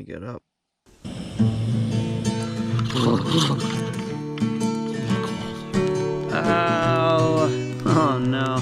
to get up. Ow! Oh no.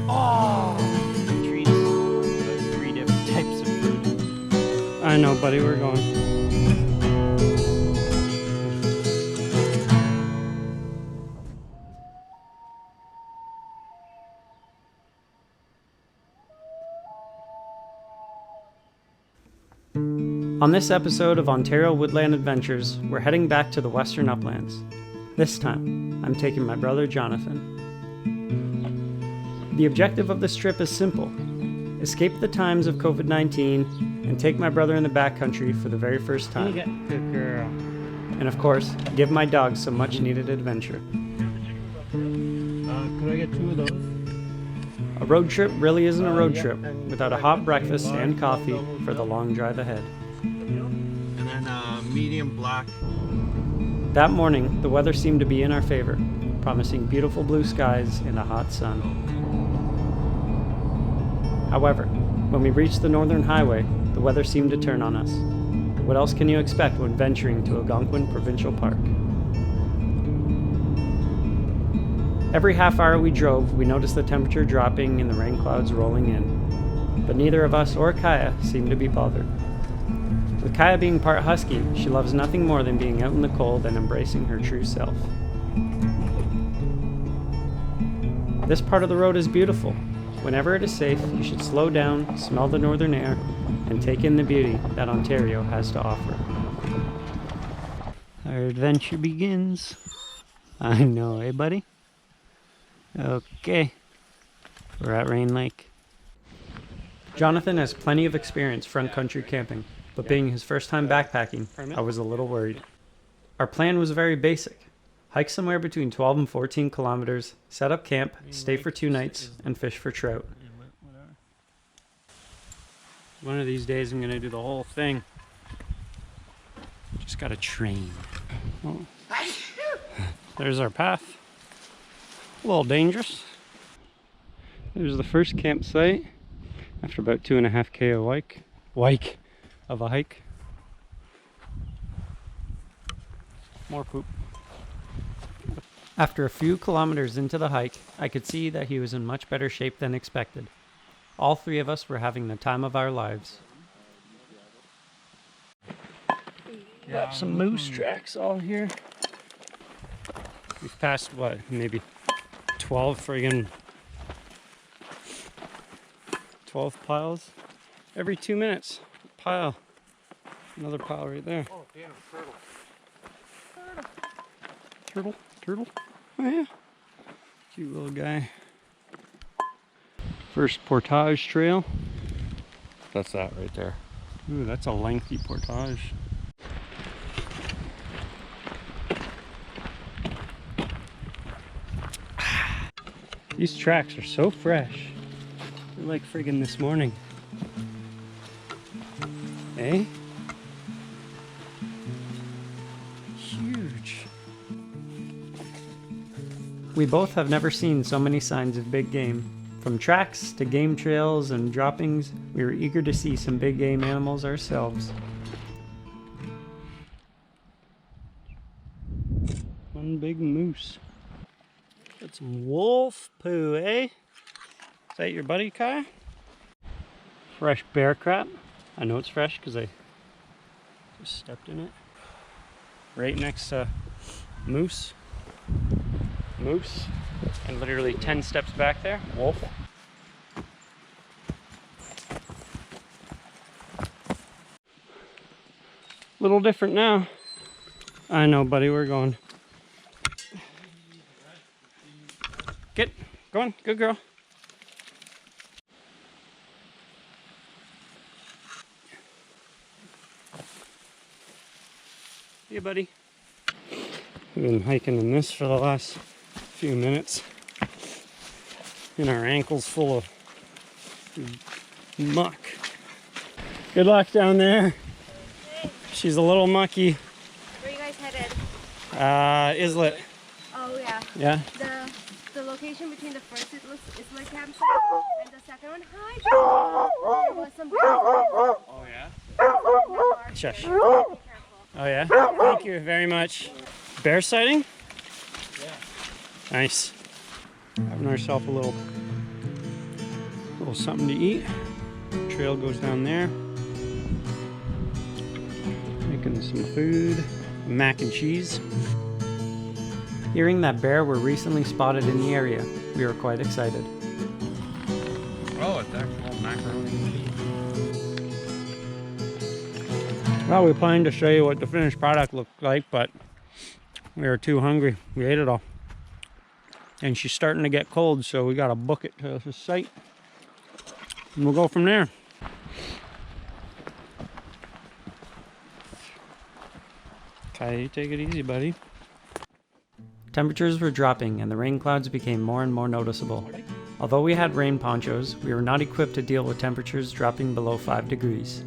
Oh! Treats. 3 different types of food. I know, buddy, we're going. On this episode of Ontario Woodland Adventures, we're heading back to the Western Uplands. This time, I'm taking my brother Jonathan. The objective of this trip is simple: escape the times of COVID-19 and take my brother in the backcountry for the very first time. Good girl. And of course, give my dog some much needed adventure. Could I get 2 of those? A road trip really isn't a road trip without a hot breakfast and coffee for the long drive ahead. And then medium black. That morning, the weather seemed to be in our favor, promising beautiful blue skies and a hot sun. However, when we reached the Northern Highway, the weather seemed to turn on us. What else can you expect when venturing to Algonquin Provincial Park? Every half hour we drove, we noticed the temperature dropping and the rain clouds rolling in. But neither of us or Kaya seemed to be bothered. With Kaya being part husky, she loves nothing more than being out in the cold and embracing her true self. This part of the road is beautiful. Whenever it is safe, you should slow down, smell the northern air, and take in the beauty that Ontario has to offer. Our adventure begins. I know, eh, buddy? Okay, we're at Rain Lake. Jonathan has plenty of experience front country camping, but being his first time backpacking, I was a little worried. Our plan was very basic. Hike somewhere between 12 and 14 kilometers, set up camp, stay for 2 nights, and fish for trout. One of these days I'm going to do the whole thing. Just got to train. Oh. There's our path. A little dangerous. There's the first campsite after about 2.5 k of a hike. More poop. After a few kilometers into the hike, I could see that he was in much better shape than expected. All 3 of us were having the time of our lives. Got some moose tracks all here. We've passed, what, maybe 12 piles every 2 minutes. Pile. Another pile right there. Oh, damn, turtle. Turtle? Oh yeah. Cute little guy. First portage trail. That's that right there. Ooh, that's a lengthy portage. These tracks are so fresh. They're like friggin' this morning. Eh? Huge. We both have never seen so many signs of big game. From tracks to game trails and droppings, we were eager to see some big game animals ourselves. One big moose. Got some wolf poo, eh? Is that your buddy, Kaya? Fresh bear crap. I know it's fresh because I just stepped in it. Right next to moose. Moose. And literally 10 steps back there, wolf. Little different now. I know, buddy, we're going. Get going, good girl. Hey, buddy. We've been hiking in this for the last few minutes. And our ankles full of muck. Good luck down there. She's a little mucky. Where are you guys headed? Islet. Oh yeah. Yeah? The location between the first Islet campsite and the second one. Hi, John. There was some Oh yeah? Shush. Be careful. Oh yeah? Thank you very much. Bear sighting? Yeah. Nice. Having ourselves a little something to eat. Trail goes down there. Making some food. Mac and cheese. Hearing that bear were recently spotted in the area, we were quite excited. Oh, it's actual macaroni and cheese. Well, we planned to show you what the finished product looked like, but we were too hungry. We ate it all. And she's starting to get cold, so we gotta book it to the site. And we'll go from there. Okay, take it easy, buddy. Temperatures were dropping and the rain clouds became more and more noticeable. Although we had rain ponchos, we were not equipped to deal with temperatures dropping below 5 degrees.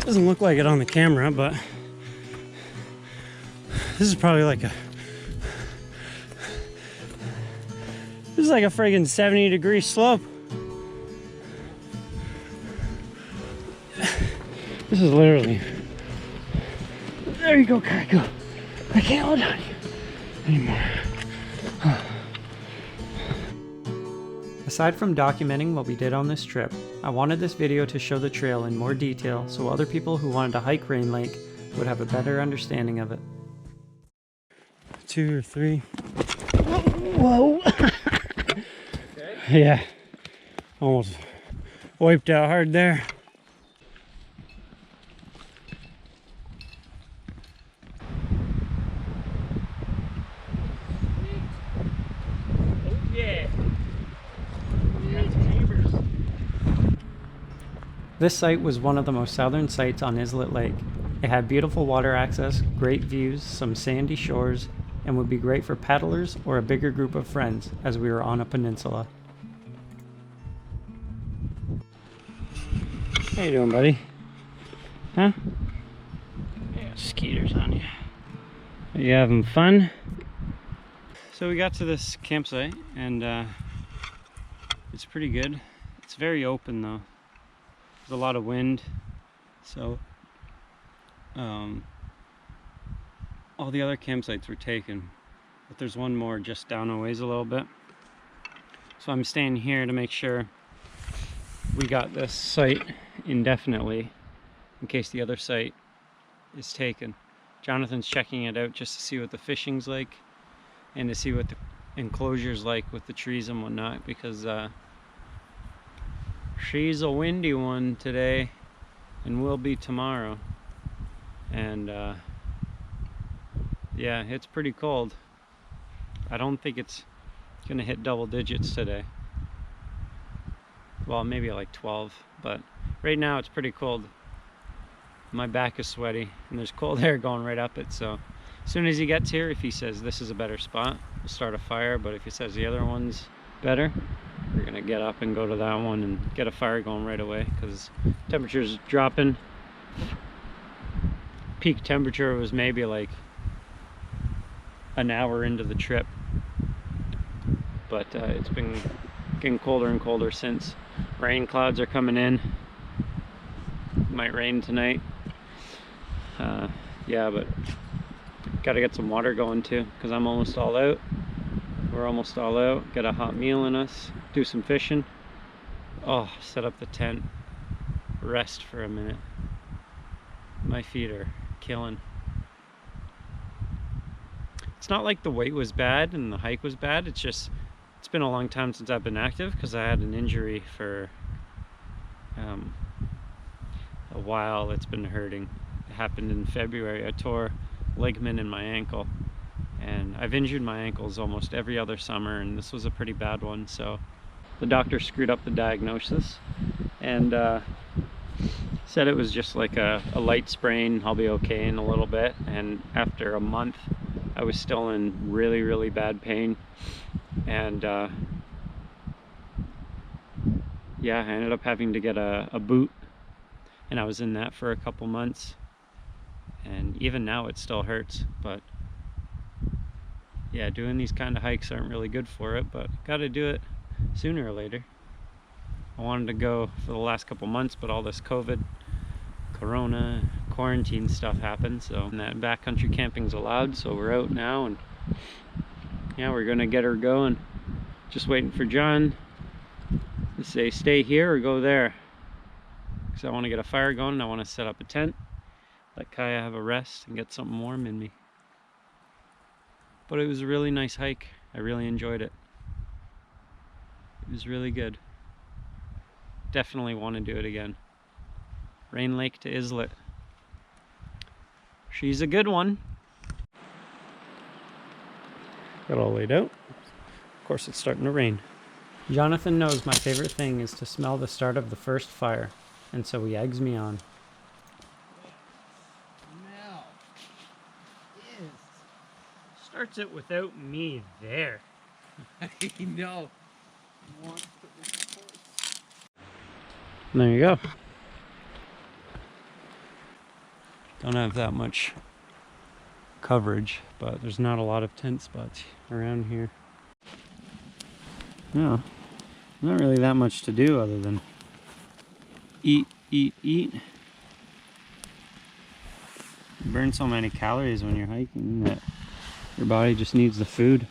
Doesn't look like it on the camera, but this is probably like a friggin' 70-degree slope. This is literally. There you go, Kaiko. I can't hold on you anymore. Aside from documenting what we did on this trip, I wanted this video to show the trail in more detail so other people who wanted to hike Rain Lake would have a better understanding of it. 2 or 3. Whoa! Yeah, almost wiped out hard there. Yeah. This site was one of the most southern sites on Islet Lake. It had beautiful water access, great views, some sandy shores, and would be great for paddlers or a bigger group of friends as we were on a peninsula. How you doing, buddy? Huh? Yeah, skeeters on you. Are you having fun? So we got to this campsite and it's pretty good. It's very open though. There's a lot of wind, so all the other campsites were taken, but there's one more just down a ways a little bit. So I'm staying here to make sure we got this site indefinitely in case the other site is taken. Jonathan's checking it out just to see what the fishing's like and to see what the enclosure's like with the trees and whatnot, because she's a windy one today and will be tomorrow, and yeah, it's pretty cold. I don't think it's gonna hit double digits today. Well, maybe like 12, but right now it's pretty cold. My back is sweaty and there's cold air going right up it, so as soon as he gets here, if he says this is a better spot, we'll start a fire, but if he says the other one's better, we're gonna get up and go to that one and get a fire going right away, because temperature's dropping. Peak temperature was maybe like an hour into the trip, but it's been getting colder and colder since. Rain clouds are coming in. Might rain tonight. Yeah, but gotta get some water going too, because I'm almost all out. We're almost all out. Get a hot meal in us, do some fishing. Oh, set up the tent, rest for a minute. My feet are killing. It's not like the wait was bad and the hike was bad, it's just it's been a long time since I've been active because I had an injury for a while. It's been hurting. It happened in February. I tore ligament in my ankle, and I've injured my ankles almost every other summer, and this was a pretty bad one. So the doctor screwed up the diagnosis and said it was just like a light sprain. I'll be okay in a little bit. And after a month I was still in really bad pain, and yeah, I ended up having to get a boot and I was in that for a couple months, and even now it still hurts. But yeah, doing these kind of hikes aren't really good for it, but gotta do it sooner or later. I wanted to go for the last couple months, but all this corona, quarantine stuff happened, so that backcountry camping's allowed, so we're out now, and yeah, we're gonna get her going. Just waiting for John to say stay here or go there, because I want to get a fire going and I want to set up a tent, let Kaya have a rest and get something warm in me. But it was a really nice hike. I really enjoyed it. It was really good. Definitely want to do it again. Rain Lake to Islet. She's a good one. Got all laid out. Of course, it's starting to rain. Jonathan knows my favorite thing is to smell the start of the first fire, and so he eggs me on. Smell is. Starts it without me there. I know. There you go. Don't have that much coverage, but there's not a lot of tent spots around here. No, not really that much to do other than eat, eat, eat. You burn so many calories when you're hiking that your body just needs the food.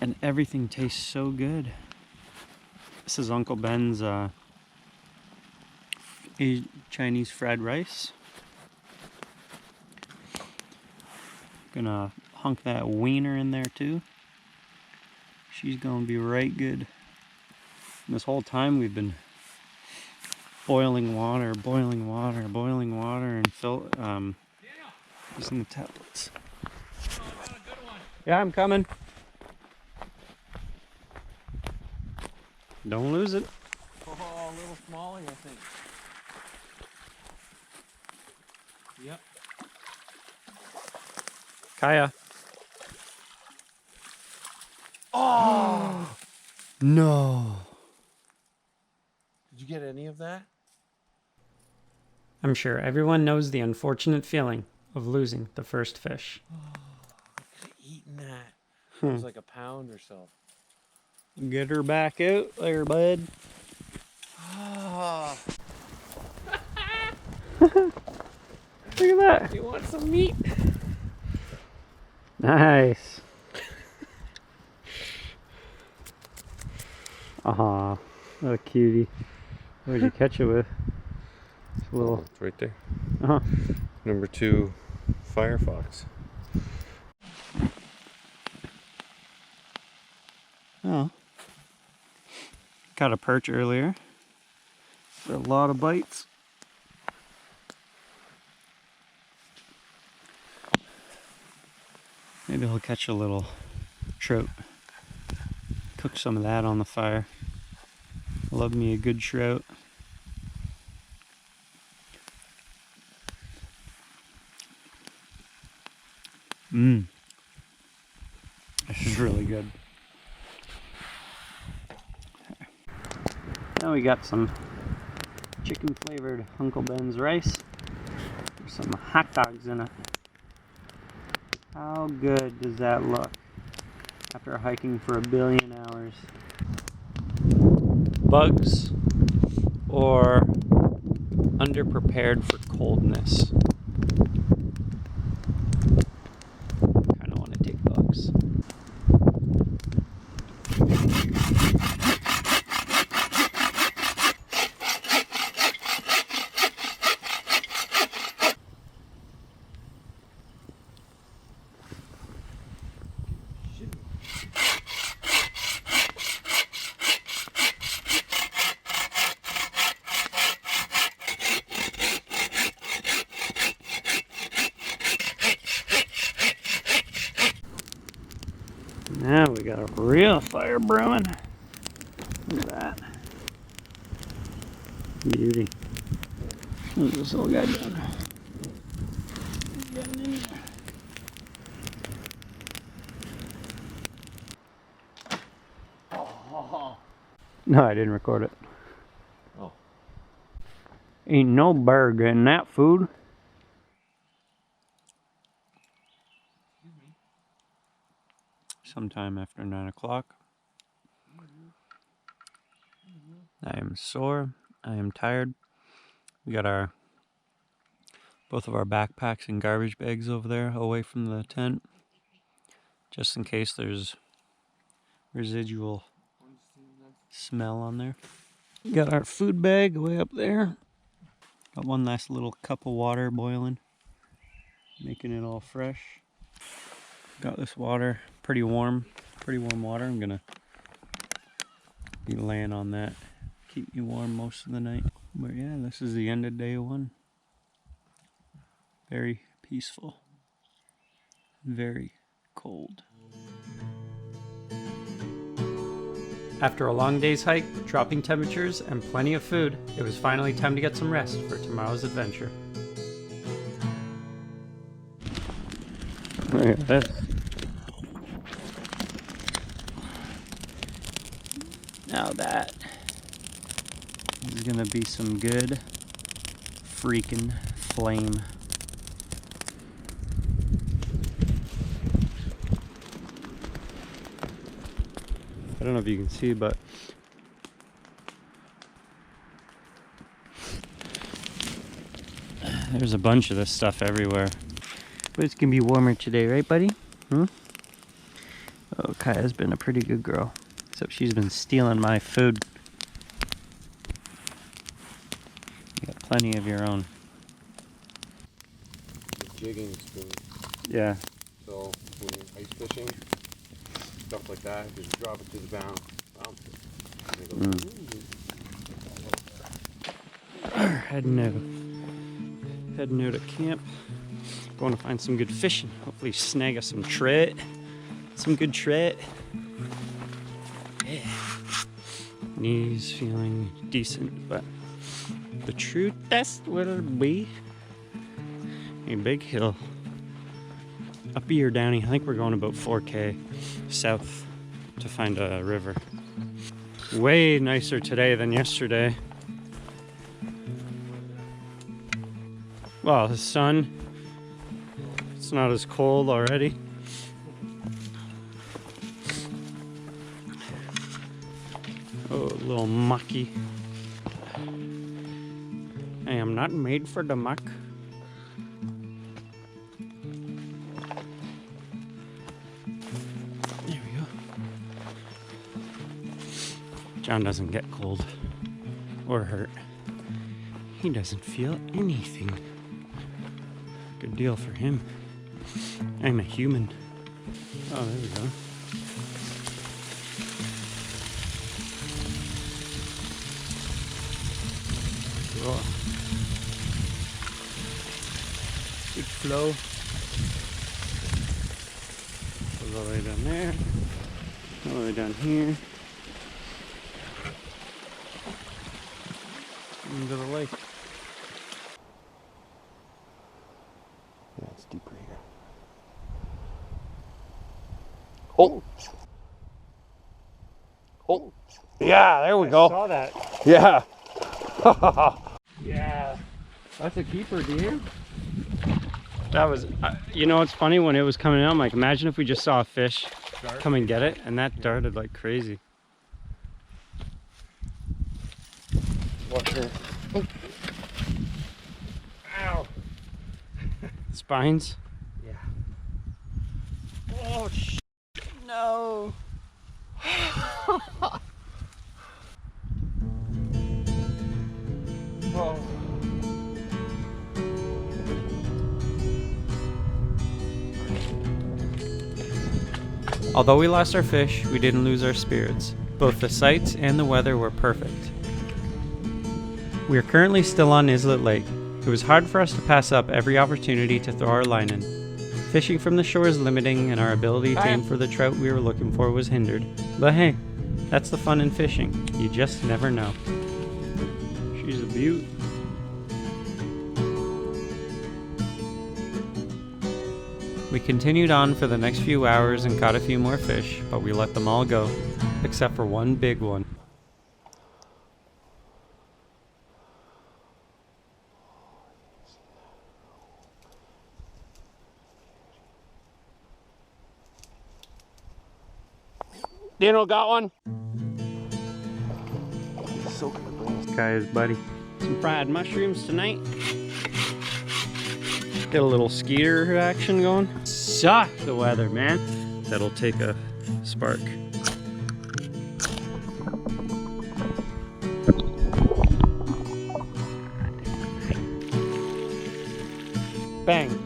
And everything tastes so good. This is Uncle Ben's Chinese fried rice. Gonna hunk that wiener in there too. She's gonna be right good. And this whole time we've been boiling water, and using the tablets. Yeah, I'm coming. Don't lose it. Oh, a little smaller, I think. Yep. Kaya. Oh! No. Did you get any of that? I'm sure everyone knows the unfortunate feeling of losing the first fish. Oh, I could have eaten that. It was like a pound or so. Get her back out there, bud. Oh. Look at that. You want some meat? Nice. Aw, what a cutie. What did you catch it with? It's a little... It's right there. Uh-huh. Number 2 firefox. Oh. Caught a perch earlier. A lot of bites. Maybe he'll catch a little trout. Cook some of that on the fire. Love me a good trout. Mmm. This is really good. Now we got some chicken flavored Uncle Ben's rice. There's some hot dogs in it. How good does that look after hiking for 1 billion hours? Bugs or underprepared for coldness? Kind of want to take bugs. Now we got a real fire brewing. Look at that. Beauty. What's this little guy doing? Getting in there. Oh. No, I didn't record it. Oh. Ain't no bear getting that food. Sometime after 9 o'clock. I am sore. I am tired. We got both of our backpacks and garbage bags over there away from the tent, just in case there's residual smell on there. Got our food bag way up there. Got one last little cup of water boiling, making it all fresh. Got this water, pretty warm water. I'm gonna be laying on that, keep me warm most of the night. But yeah, this is the end of day one. Very peaceful, very cold. After a long day's hike, dropping temperatures, and plenty of food, it was finally time to get some rest for tomorrow's adventure. Look at this. Now that is gonna be some good freaking flame. I don't know if you can see, but there's a bunch of this stuff everywhere. But it's gonna be warmer today, right, buddy? Oh, Kaya's been a pretty good girl. Except she's been stealing my food. You got plenty of your own. Jigging spoon. Yeah. So when you're ice fishing, stuff like that, just drop it to the bounce. Heading out at camp. Going to find some good fishing. Hopefully snag us some trout. Some good trout. Yeah. Knees feeling decent, but the true test will be a big hill. Up here, Downey. I think we're going about 4K south to find a river. Way nicer today than yesterday. Well, the sun, it's not as cold already. Oh, a little mucky. I am not made for the muck. There we go. John doesn't get cold or hurt. He doesn't feel anything. Good deal for him. I'm a human. Oh, there we go. Cool. Good flow. Goes all the way down there. All the way down here. Into the lake. Yeah, it's deeper here. Oh! Oh! Yeah, there we go. I saw that. Yeah. Yeah. That's a keeper, dear. That was, you know what's funny? When it was coming out, I'm like, imagine if we just saw a fish come and get it, and that darted like crazy. Watch her. Oh. Ow. Spines? Yeah. Oh, no. Whoa. Although we lost our fish, we didn't lose our spirits. Both the sights and the weather were perfect. We are currently still on Islet Lake. It was hard for us to pass up every opportunity to throw our line in. Fishing from the shore is limiting, and our ability to aim for the trout we were looking for was hindered. But hey, that's the fun in fishing. You just never know. She's a beaut. We continued on for the next few hours and caught a few more fish, but we let them all go, except for one big one. Dino got one. Soaking the brains. This guy is buddy. Some fried mushrooms tonight. Get a little skeeter action going. Suck the weather, man. That'll take a spark. Bang.